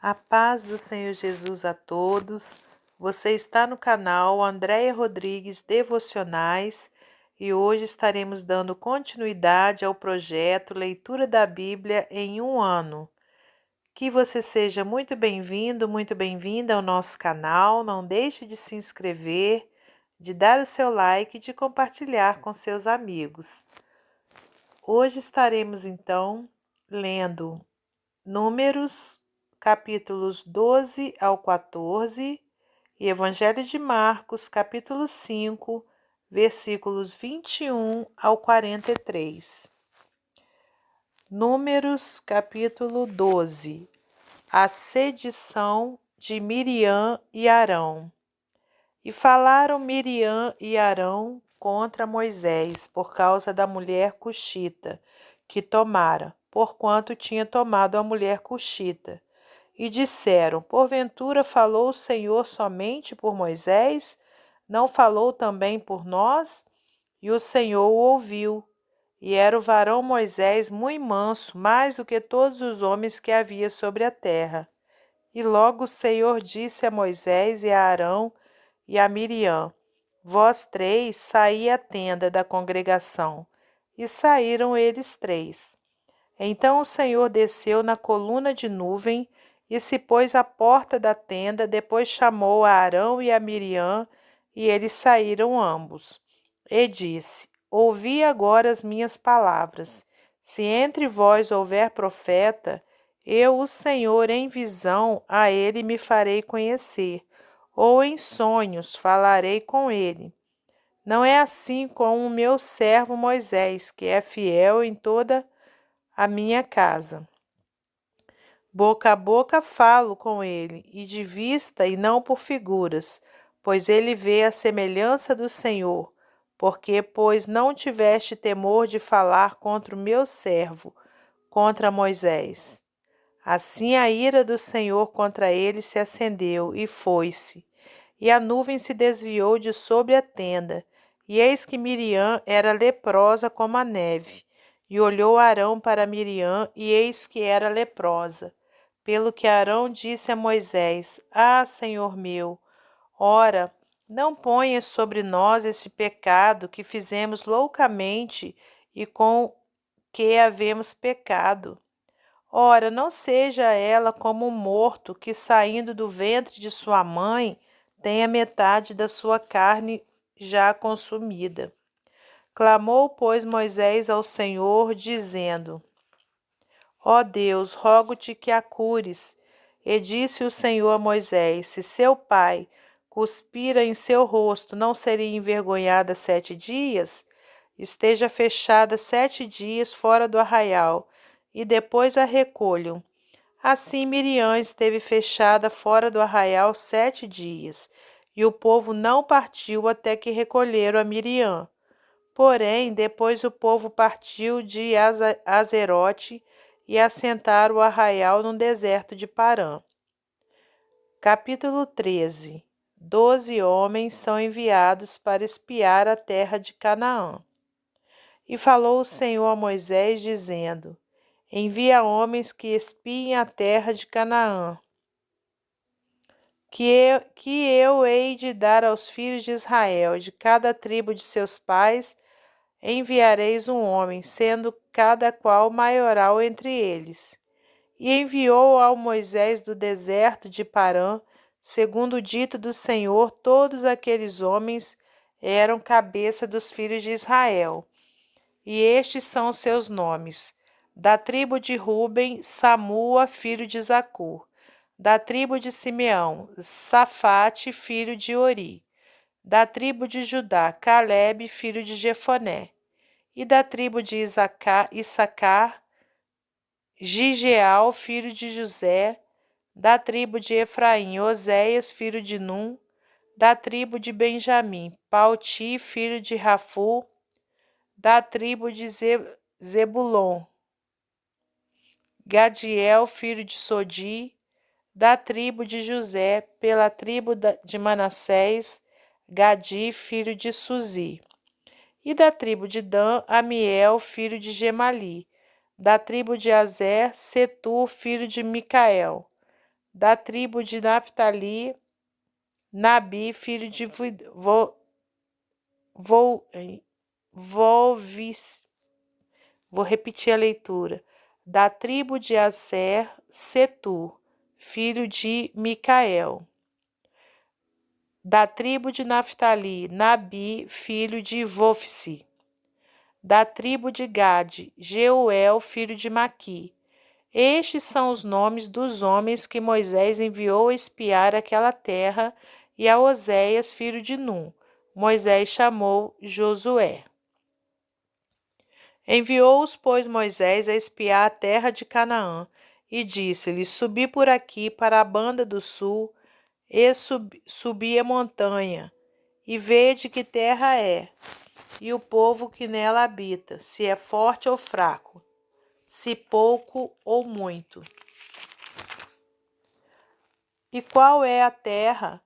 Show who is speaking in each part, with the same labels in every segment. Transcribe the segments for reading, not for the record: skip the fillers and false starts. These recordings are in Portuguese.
Speaker 1: A paz do Senhor Jesus a todos. Você está no canal Andréia Rodrigues Devocionais e hoje estaremos dando continuidade ao projeto Leitura da Bíblia em um ano. Que você seja muito bem-vindo, muito bem-vinda ao nosso canal. Não deixe de se inscrever, de dar o seu like e de compartilhar com seus amigos. Hoje estaremos então lendo Números, capítulos 12 ao 14, e Evangelho de Marcos, capítulo 5, versículos 21 ao 43. Números, capítulo 12. A sedição de Miriam e Arão. E falaram Miriam e Arão contra Moisés por causa da mulher cuxita que tomara, porquanto tinha tomado a mulher cuxita. E disseram: porventura falou o Senhor somente por Moisés? Não falou também por nós? E o Senhor o ouviu. E era o varão Moisés muito manso, mais do que todos os homens que havia sobre a terra. E logo o Senhor disse a Moisés e a Arão e a Miriam: vós três saí à tenda da congregação. E saíram eles três. Então o Senhor desceu na coluna de nuvem e se pôs à porta da tenda, depois chamou a Arão e a Miriam, e eles saíram ambos. E disse: ouvi agora as minhas palavras. Se entre vós houver profeta, eu, o Senhor, em visão, a ele me farei conhecer, ou em sonhos falarei com ele. Não é assim com o meu servo Moisés, que é fiel em toda a minha casa. Boca a boca falo com ele, e de vista e não por figuras, pois ele vê a semelhança do Senhor. Porque, pois, não tiveste temor de falar contra o meu servo, contra Moisés. Assim a ira do Senhor contra ele se acendeu e foi-se. E a nuvem se desviou de sobre a tenda, e eis que Miriam era leprosa como a neve. E olhou Arão para Miriam, e eis que era leprosa. Pelo que Arão disse a Moisés: ah, Senhor meu, ora, não ponhas sobre nós esse pecado que fizemos loucamente e com que havemos pecado. Ora, não seja ela como um morto que, saindo do ventre de sua mãe, tem a metade da sua carne já consumida. Clamou, pois, Moisés ao Senhor, dizendo: ó Deus, rogo-te que a cures. E disse o Senhor a Moisés: se seu pai cuspira em seu rosto, não seria envergonhada 7 dias? Esteja fechada 7 dias fora do arraial, e depois a recolham. Assim Miriam esteve fechada fora do arraial 7 dias, e o povo não partiu até que recolheram a Miriam. Porém, depois o povo partiu de Azerote e assentaram o arraial no deserto de Parã. Capítulo 13. 12 homens são enviados para espiar a terra de Canaã. E falou o Senhor a Moisés, dizendo: envia homens que espiem a terra de Canaã, que eu hei de dar aos filhos de Israel. De cada tribo de seus pais enviareis um homem, sendo cada qual maioral entre eles. E enviou ao Moisés do deserto de Parã, segundo o dito do Senhor, todos aqueles homens eram cabeça dos filhos de Israel. E estes são os seus nomes: da tribo de Ruben, Samua, filho de Zacur; da tribo de Simeão, Safate, filho de Ori; da tribo de Judá, Calebe, filho de Jefoné; e da tribo de Issacar, Gigeal, filho de José; da tribo de Efraim, Oséias, filho de Num; da tribo de Benjamim, Palti, filho de Rafu; da tribo de Zebulon, Gadiel, filho de Sodi; da tribo de José, pela tribo de Manassés, Gadi, filho de Suzi; e da tribo de Dan, Amiel, filho de Gemali; da tribo de Azer, Setur, filho de Micael; Da tribo de Naphtali, Nabi, filho de Vou repetir a leitura. Da tribo de Aser, Setur, filho de Micael. Da tribo de Naphtali, Nabi, filho de Vofsi. Da tribo de Gade, Jeuel, filho de Maqui. Estes são os nomes dos homens que Moisés enviou a espiar aquela terra, e a Oséias, filho de Num, Moisés chamou Josué. Enviou-os, pois, Moisés a espiar a terra de Canaã, e disse-lhes: Subi por aqui para a banda do sul, e subi a montanha, e vede que terra é, e o povo que nela habita, se é forte ou fraco, se pouco ou muito. E qual é a terra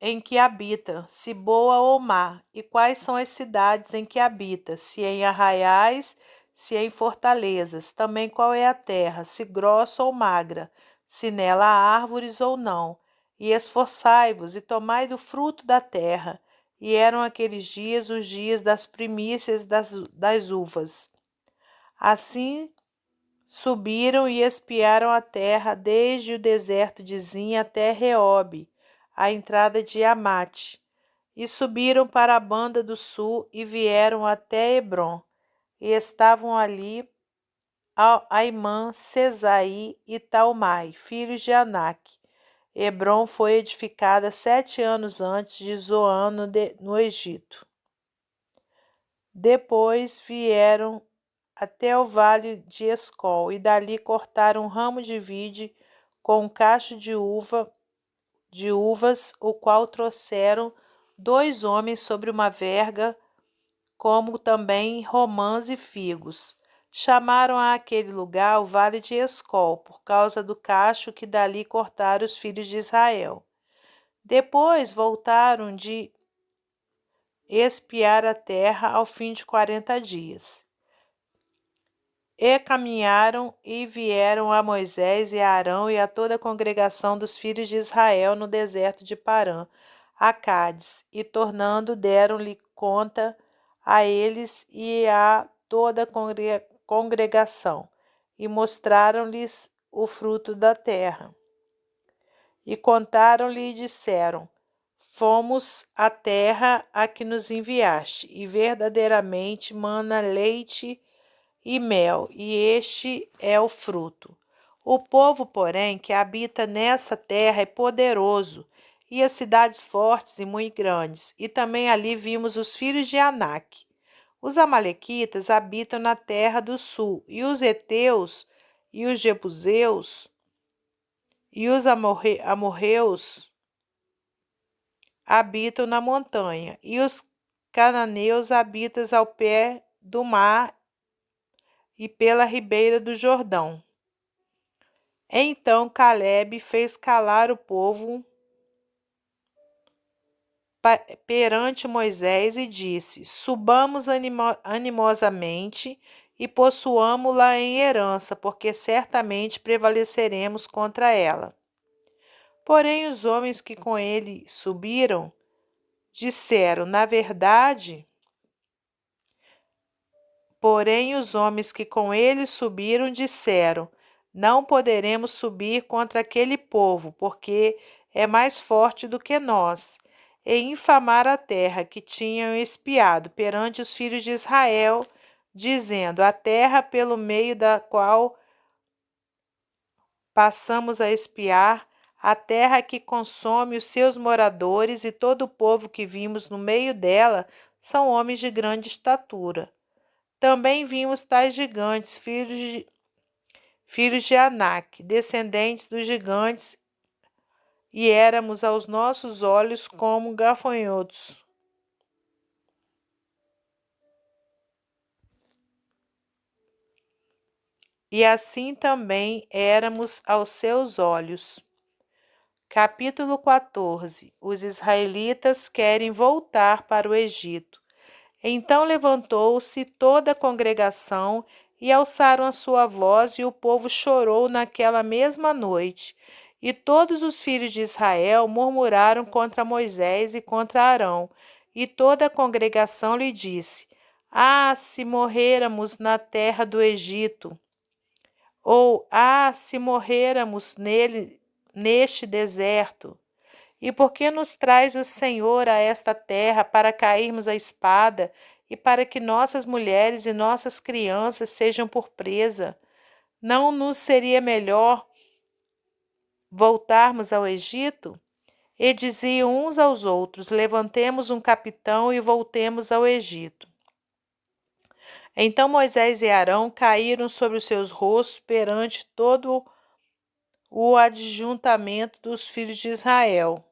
Speaker 1: em que habita, se boa ou má, e quais são as cidades em que habita, se em arraiais, se em fortalezas, também qual é a terra, se grossa ou magra, se nela há árvores ou não. E esforçai-vos e tomai do fruto da terra. E eram aqueles dias os dias das primícias das uvas. Assim subiram e espiaram a terra desde o deserto de Zin até Reobe, a entrada de Amate, e subiram para a banda do sul e vieram até Hebrom, e estavam ali Aimã, Sesai e Talmai, filhos de Anak. Hebrom foi edificada 7 anos antes de Zoan no Egito. Depois vieram até o vale de Escol, e dali cortaram um ramo de vide com um cacho de uvas, o qual trouxeram 2 homens sobre uma verga, como também romãs e figos. Chamaram àquele lugar o vale de Escol, por causa do cacho que dali cortaram os filhos de Israel. Depois voltaram de espiar a terra ao fim de 40 dias. E caminharam e vieram a Moisés e a Arão e a toda a congregação dos filhos de Israel no deserto de Parã, a Cádiz, e tornando deram-lhe conta a eles e a toda a congregação, e mostraram-lhes o fruto da terra. E contaram-lhe e disseram: Fomos à terra a que nos enviaste, e verdadeiramente mana leite e mel, e este é o fruto. O povo, porém, que habita nessa terra é poderoso, e as cidades fortes e muito grandes, e também ali vimos os filhos de Anak. Os amalequitas habitam na terra do sul, e os heteus, e os jebuseus, e os amorreus habitam na montanha, e os cananeus habitam ao pé do mar e pela ribeira do Jordão. Então Calebe fez calar o povo perante Moisés e disse: Subamos animosamente e possuamo-la em herança, porque certamente prevaleceremos contra ela. Porém os homens que com ele subiram disseram: Na verdade, não poderemos subir contra aquele povo, porque é mais forte do que nós, e infamar a terra que tinham espiado perante os filhos de Israel, dizendo: A terra pelo meio da qual passamos a espiar, a terra que consome os seus moradores, e todo o povo que vimos no meio dela são homens de grande estatura. Também vimos tais gigantes, filhos de Anak, descendentes dos gigantes, e éramos aos nossos olhos como gafanhotos. E assim também éramos aos seus olhos. Capítulo 14. Os israelitas querem voltar para o Egito. Então levantou-se toda a congregação e alçaram a sua voz, e o povo chorou naquela mesma noite. E todos os filhos de Israel murmuraram contra Moisés e contra Arão, e toda a congregação lhe disse: Ah, se morrêramos na terra do Egito! Ou, ah, se morrêramos neste deserto! E por que nos traz o Senhor a esta terra para cairmos à espada e para que nossas mulheres e nossas crianças sejam por presa? Não nos seria melhor voltarmos ao Egito? E diziam uns aos outros: Levantemos um capitão e voltemos ao Egito. Então Moisés e Arão caíram sobre os seus rostos perante todo o ajuntamento dos filhos de Israel.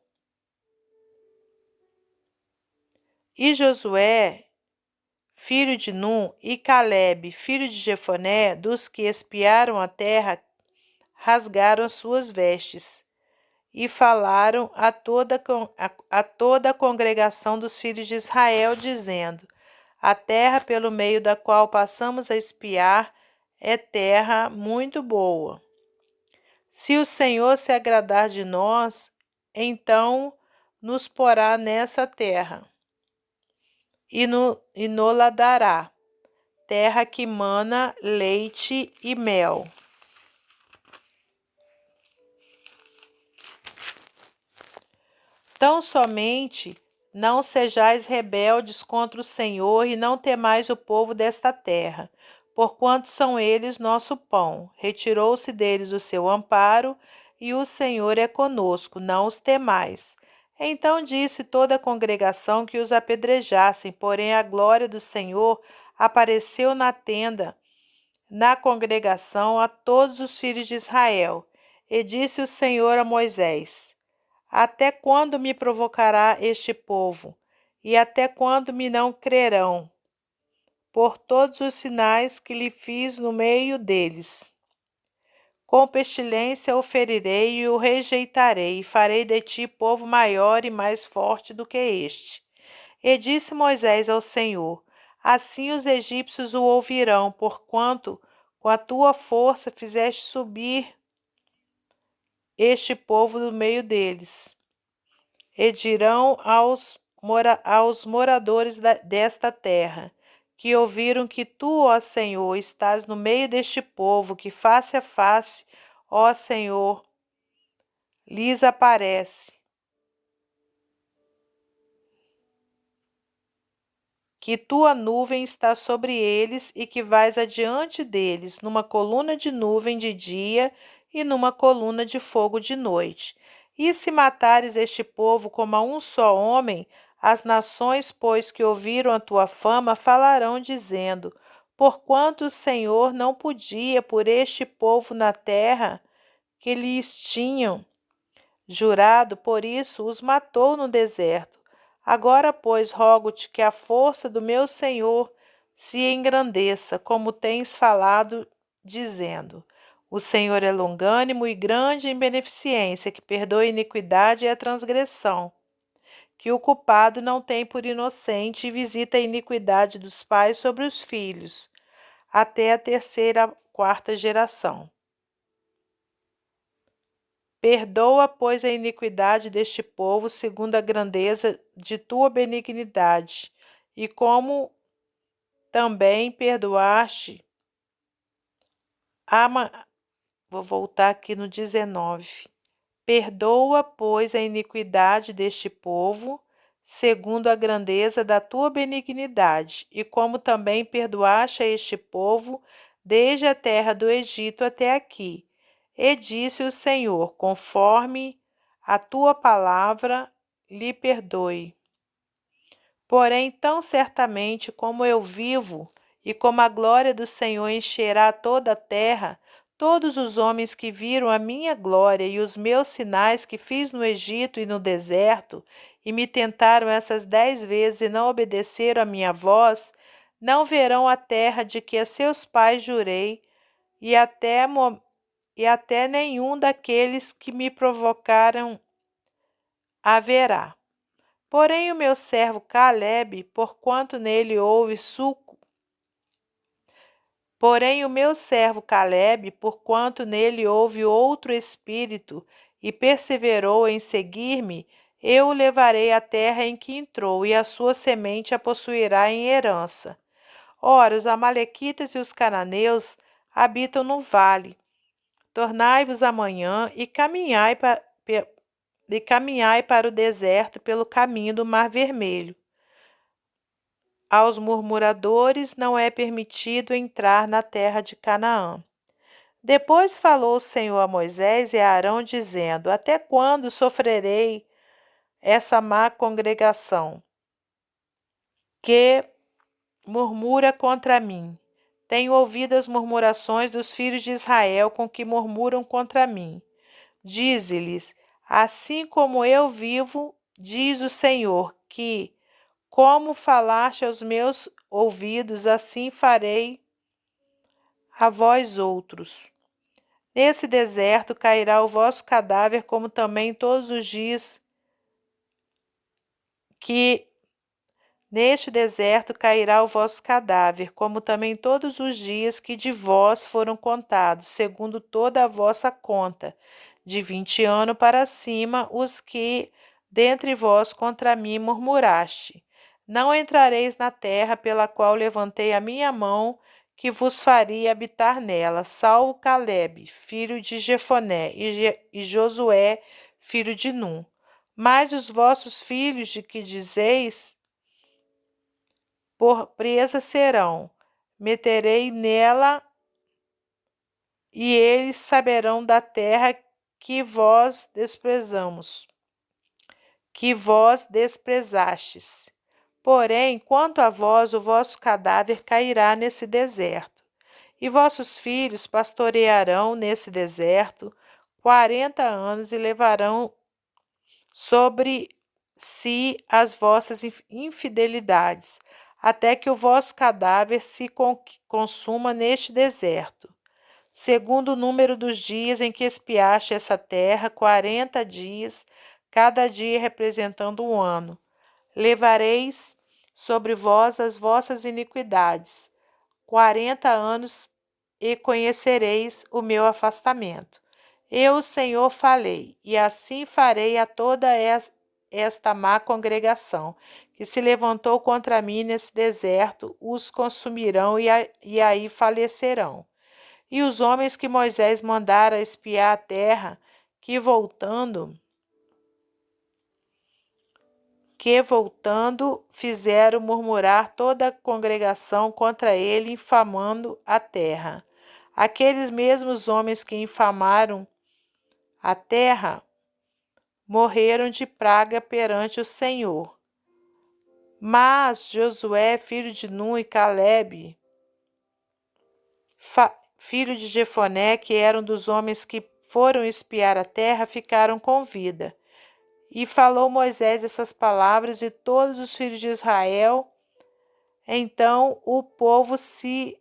Speaker 1: E Josué, filho de Num, e Calebe, filho de Jefoné, dos que espiaram a terra, rasgaram as suas vestes e falaram a toda a congregação dos filhos de Israel, dizendo: A terra pelo meio da qual passamos a espiar é terra muito boa. Se o Senhor se agradar de nós, então nos porá nessa terra e no-la dará, terra que mana leite e mel. Tão somente não sejais rebeldes contra o Senhor e não temais o povo desta terra, porquanto são eles nosso pão. Retirou-se deles o seu amparo, e o Senhor é conosco, não os temais. Então disse toda a congregação que os apedrejassem, porém a glória do Senhor apareceu na tenda, na congregação, a todos os filhos de Israel. E disse o Senhor a Moisés: Até quando me provocará este povo? E até quando me não crerão? Por todos os sinais que lhe fiz no meio deles. Com pestilência o ferirei e o rejeitarei, e farei de ti povo maior e mais forte do que este. E disse Moisés ao Senhor: Assim os egípcios o ouvirão, porquanto com a tua força fizeste subir este povo do meio deles. E dirão aos moradores desta terra, que ouviram que tu, ó Senhor, estás no meio deste povo, que face a face, ó Senhor, lhes aparece, que tua nuvem está sobre eles e que vais adiante deles, numa coluna de nuvem de dia e numa coluna de fogo de noite. E se matares este povo como a um só homem, as nações, pois, que ouviram a tua fama, falarão, dizendo: Porquanto o Senhor não podia por este povo na terra que lhes tinham jurado, por isso os matou no deserto. Agora, pois, rogo-te que a força do meu Senhor se engrandeça, como tens falado, dizendo: O Senhor é longânimo e grande em beneficência, que perdoa a iniquidade e a transgressão, que o culpado não tem por inocente e visita a iniquidade dos pais sobre os filhos, até a terceira, quarta geração. Perdoa, pois, a iniquidade deste povo, segundo a grandeza de tua benignidade, e como também perdoaste Vou voltar aqui no 19. Perdoa, pois, a iniquidade deste povo, segundo a grandeza da tua benignidade, e como também perdoaste a este povo, desde a terra do Egito até aqui. E disse o Senhor: conforme a tua palavra, lhe perdoe. Porém, tão certamente como eu vivo, e como a glória do Senhor encherá toda a terra, todos os homens que viram a minha glória e os meus sinais que fiz no Egito e no deserto, e me tentaram essas 10 vezes e não obedeceram à minha voz, não verão a terra de que a seus pais jurei, e até nenhum daqueles que me provocaram haverá. Porém, o meu servo Calebe, porquanto nele houve suco, porém o meu servo Calebe, porquanto nele houve outro espírito, e perseverou em seguir-me, eu o levarei à terra em que entrou, e a sua semente a possuirá em herança. Ora, os amalequitas e os cananeus habitam no vale. Tornai-vos amanhã e caminhai para o deserto pelo caminho do Mar Vermelho. Aos murmuradores não é permitido entrar na terra de Canaã. Depois falou o Senhor a Moisés e a Arão, dizendo: Até quando sofrerei essa má congregação que murmura contra mim? Tenho ouvido as murmurações dos filhos de Israel com que murmuram contra mim. Dize-lhes: Assim como eu vivo, diz o Senhor, que, como falaste aos meus ouvidos, assim farei a vós outros. Nesse deserto cairá o vosso cadáver, como também todos os dias que neste deserto cairá o vosso cadáver, como também todos os dias que de vós foram contados, segundo toda a vossa conta, de 20 anos para cima, os que dentre vós contra mim murmuraste. Não entrareis na terra pela qual levantei a minha mão, que vos faria habitar nela, salvo Calebe, filho de Jefoné, e Josué, filho de Num. Mas os vossos filhos, de que dizeis, por presa serão, meterei nela, e eles saberão da terra que vós desprezastes. Porém, quanto a vós, o vosso cadáver cairá nesse deserto, e vossos filhos pastorearão nesse deserto 40 anos e levarão sobre si as vossas infidelidades, até que o vosso cadáver se consuma neste deserto. Segundo o número dos dias em que espiaste essa terra, 40 dias, cada dia representando um ano. Levareis sobre vós as vossas iniquidades, 40 anos, e conhecereis o meu afastamento. Eu, o Senhor, falei, e assim farei a toda esta má congregação, que se levantou contra mim nesse deserto, os consumirão e aí falecerão. E os homens que Moisés mandara espiar a terra, que voltando fizeram murmurar toda a congregação contra ele, infamando a terra. Aqueles mesmos homens que infamaram a terra morreram de praga perante o Senhor. Mas Josué, filho de Num, e Calebe, filho de Jefoné, que eram dos homens que foram espiar a terra, ficaram com vida. E falou Moisés essas palavras de todos os filhos de Israel. Então o povo se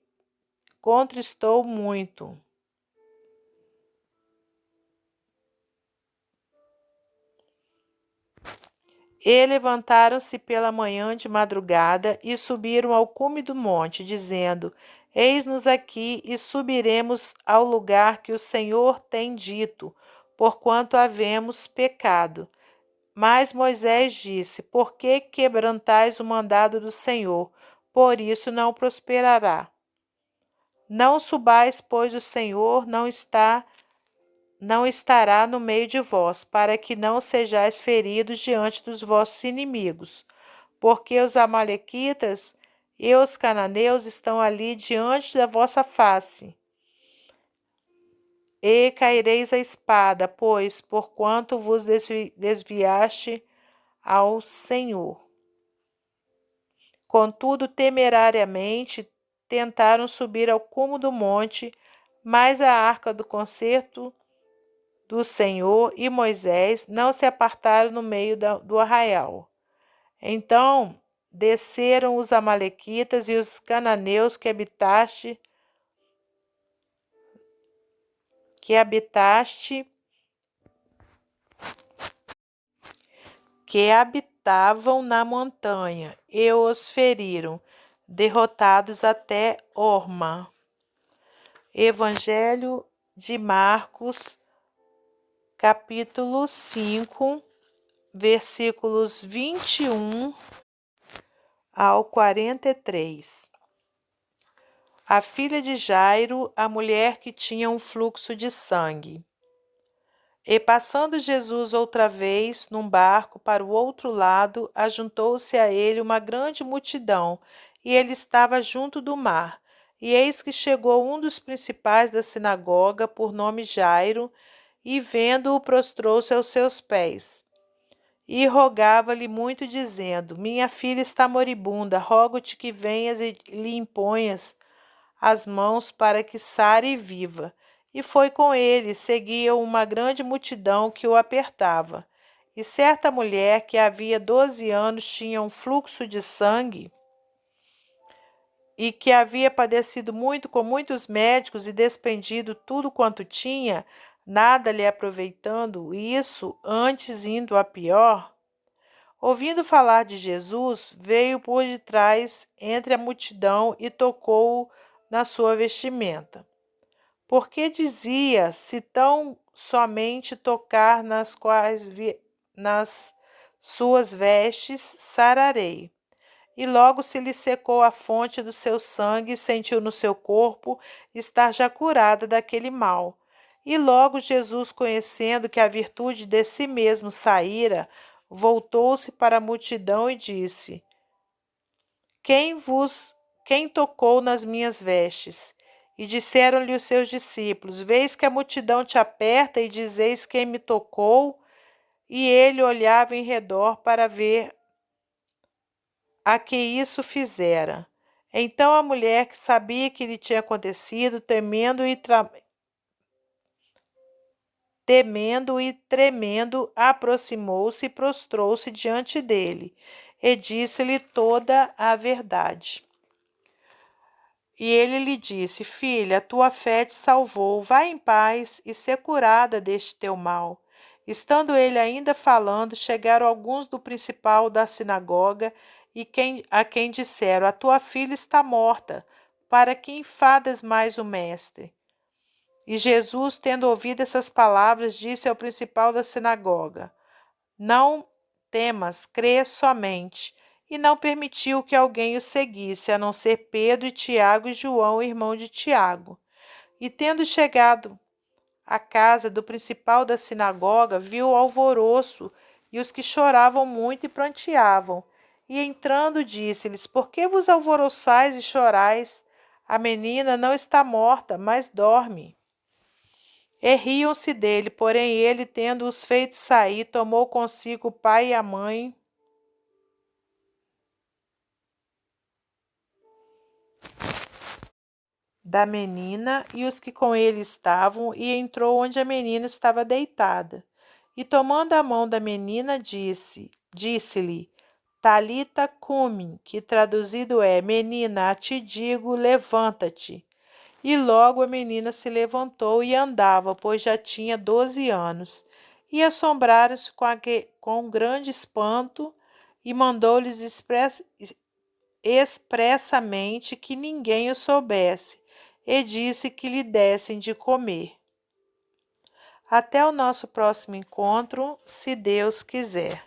Speaker 1: contristou muito. E levantaram-se pela manhã de madrugada e subiram ao cume do monte, dizendo: Eis-nos aqui e subiremos ao lugar que o Senhor tem dito, porquanto havemos pecado. Mas Moisés disse: Por que quebrantais o mandado do Senhor? Por isso não prosperará. Não subais, pois o Senhor não estará no meio de vós, para que não sejais feridos diante dos vossos inimigos, porque os amalequitas e os cananeus estão ali diante da vossa face. E caireis a espada, pois, porquanto vos desviaste ao Senhor. Contudo, temerariamente, tentaram subir ao cume do monte, mas a arca do concerto do Senhor e Moisés não se apartaram no meio do arraial. Então desceram os amalequitas e os cananeus que habitavam na montanha, e os feriram, derrotados até Horma. Evangelho de Marcos, capítulo 5, versículos 21 ao 43. A filha de Jairo, a mulher que tinha um fluxo de sangue. E passando Jesus outra vez num barco para o outro lado, ajuntou-se a ele uma grande multidão, e ele estava junto do mar. E eis que chegou um dos principais da sinagoga, por nome Jairo, e vendo-o prostrou-se aos seus pés. E rogava-lhe muito, dizendo: Minha filha está moribunda, rogo-te que venhas e lhe imponhas as mãos para que sare e viva. E foi com ele, seguia uma grande multidão que o apertava. E certa mulher que havia 12 anos tinha um fluxo de sangue e que havia padecido muito com muitos médicos e despendido tudo quanto tinha, nada lhe aproveitando, isso antes indo a pior, ouvindo falar de Jesus, veio por detrás entre a multidão e tocou-o na sua vestimenta. Porque dizia: se tão somente tocar nas suas vestes, sararei. E logo se lhe secou a fonte do seu sangue e sentiu no seu corpo estar já curada daquele mal. E logo Jesus, conhecendo que a virtude de si mesmo saíra, voltou-se para a multidão e disse: Quem tocou nas minhas vestes? E disseram-lhe os seus discípulos: Veis que a multidão te aperta e dizeis: Quem me tocou? E ele olhava em redor para ver a que isso fizera. Então a mulher, que sabia que lhe tinha acontecido, temendo e tremendo, aproximou-se e prostrou-se diante dele, e disse-lhe toda a verdade. E ele lhe disse: Filha, a tua fé te salvou, vai em paz e ser curada deste teu mal. Estando ele ainda falando, chegaram alguns do principal da sinagoga a quem disseram: A tua filha está morta, para que enfadas mais o mestre? E Jesus, tendo ouvido essas palavras, disse ao principal da sinagoga: Não temas, crê somente. E não permitiu que alguém o seguisse, a não ser Pedro e Tiago e João, irmão de Tiago. E tendo chegado à casa do principal da sinagoga, viu o alvoroço e os que choravam muito e pranteavam. E entrando, disse-lhes: Por que vos alvoroçais e chorais? A menina não está morta, mas dorme. E riam-se dele, porém ele, tendo-os feito sair, tomou consigo o pai e a mãe da menina e os que com ele estavam, e entrou onde a menina estava deitada. E tomando a mão da menina, disse-lhe: Talita cumi, que traduzido é: Menina, a ti digo, levanta-te. E logo a menina se levantou e andava, pois já tinha 12 anos. E assombraram-se com grande espanto, e mandou-lhes expressamente que ninguém o soubesse, e disse que lhe dessem de comer. Até o nosso próximo encontro, se Deus quiser.